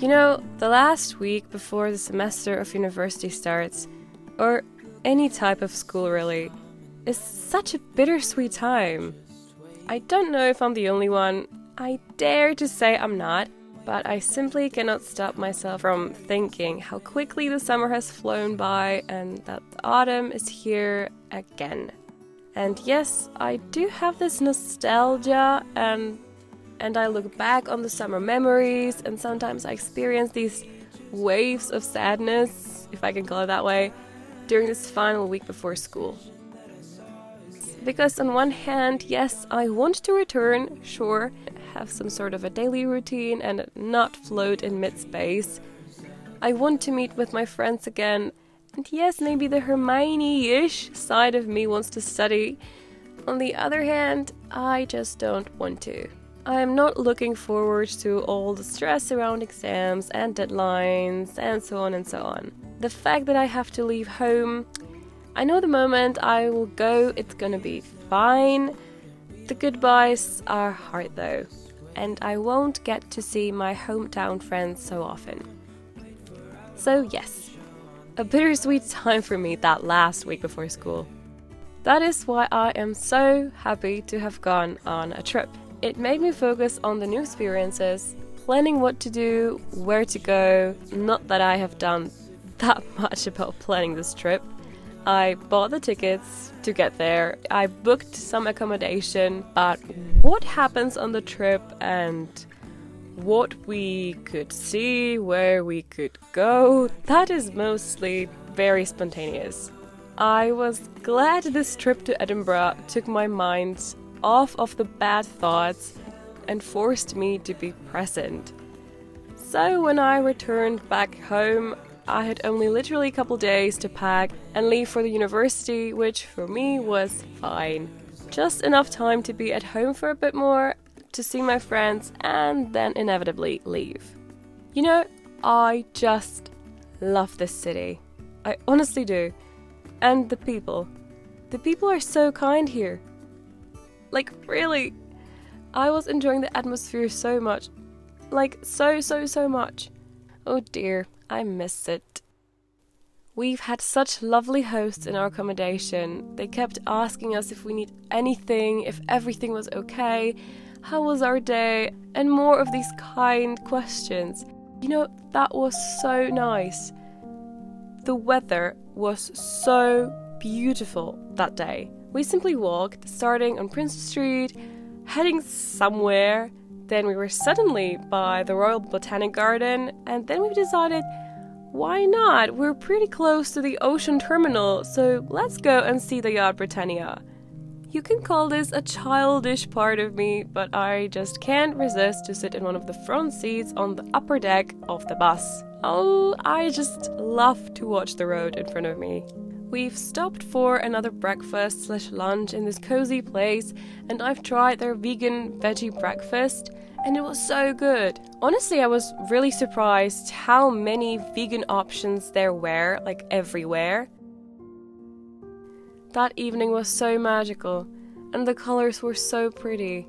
You know, the last week before the semester of university starts, or any type of school really, is such a bittersweet time. I don't know if I'm the only one. I dare to say I'm not, but I simply cannot stop myself from thinking how quickly the summer has flown by and that the autumn is here again. And yes, I do have this nostalgia and I look back on the summer memories, and sometimes I experience these waves of sadness, if I can call it that way, during this final week before school. Because on one hand, yes, I want to return, sure, have some sort of a daily routine and not float in mid-space. I want to meet with my friends again, and yes, maybe the Hermione-ish side of me wants to study. On the other hand, I just don't want to. I am not looking forward to all the stress around exams and deadlines and so on and so on. The fact that I have to leave home, I know the moment I will go, it's gonna be fine. The goodbyes are hard though, and I won't get to see my hometown friends so often. So yes, a bittersweet time for me that last week before school. That is why I am so happy to have gone on a trip. It made me focus on the new experiences, planning what to do, where to go. Not that I have done that much about planning this trip. I bought the tickets to get there, I booked some accommodation, but what happens on the trip and what we could see, where we could go, that is mostly very spontaneous. I was glad this trip to Edinburgh took my mind off of the bad thoughts and forced me to be present. So when I returned back home, I had only literally a couple days to pack and leave for the university, which for me was fine. Just enough time to be at home for a bit more, to see my friends, and then inevitably leave. You know, I just love this city. I honestly do. And the people. The people are so kind here. Like, really, I was enjoying the atmosphere so much. Like, so much. Oh dear, I miss it. We've had such lovely hosts in our accommodation. They kept asking us if we need anything, if everything was okay, how was our day, and more of these kind questions. You know, that was so nice. The weather was so beautiful that day. We simply walked, starting on Prince Street, heading somewhere. Then we were suddenly by the Royal Botanic Garden, and then we decided, why not? We're pretty close to the ocean terminal, so let's go and see the Yacht Britannia. You can call this a childish part of me, but I just can't resist to sit in one of the front seats on the upper deck of the bus. Oh, I just love to watch the road in front of me. We've stopped for another breakfast/lunch in this cozy place, and I've tried their vegan veggie breakfast, and it was so good. Honestly, I was really surprised how many vegan options there were, like everywhere. That evening was so magical, and the colors were so pretty.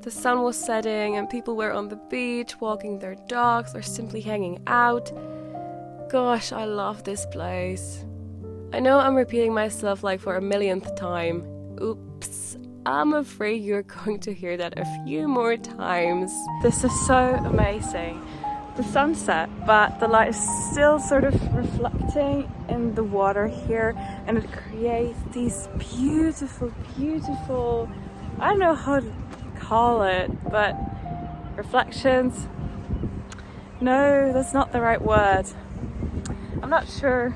The sun was setting, and people were on the beach, walking their dogs, or simply hanging out. Gosh, I love this place. I know I'm repeating myself like for a millionth time. Oops, I'm afraid you're going to hear that a few more times. This is so amazing. The sunset, but the light is still sort of reflecting in the water here, and it creates these beautiful, I don't know how to call it, but reflections. No, that's not the right word. I'm not sure.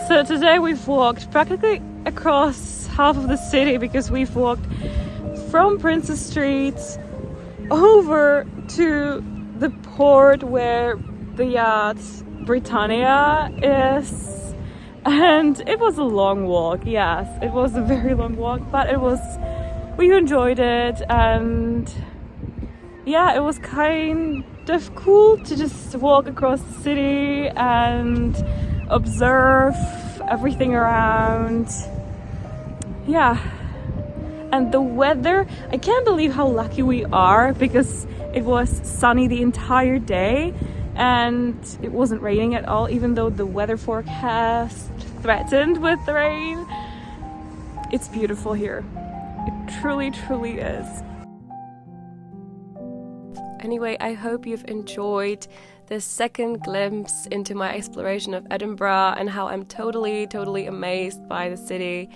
So today we've walked practically across half of the city, because we've walked from Princess Street over to the port where the Yacht Britannia is. And it was a long walk, yes, it was a very long walk, but we enjoyed it, and yeah, it was kind of cool to just walk across the city and observe everything around. Yeah, and the weather, I can't believe how lucky we are, because it was sunny the entire day and it wasn't raining at all, even though the weather forecast threatened with the rain. It's beautiful here. It truly, truly is. Anyway, I hope you've enjoyed this second glimpse into my exploration of Edinburgh and how I'm totally, totally amazed by the city.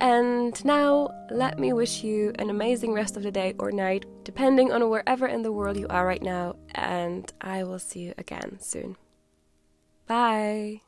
And now, let me wish you an amazing rest of the day or night, depending on wherever in the world you are right now, and I will see you again soon. Bye!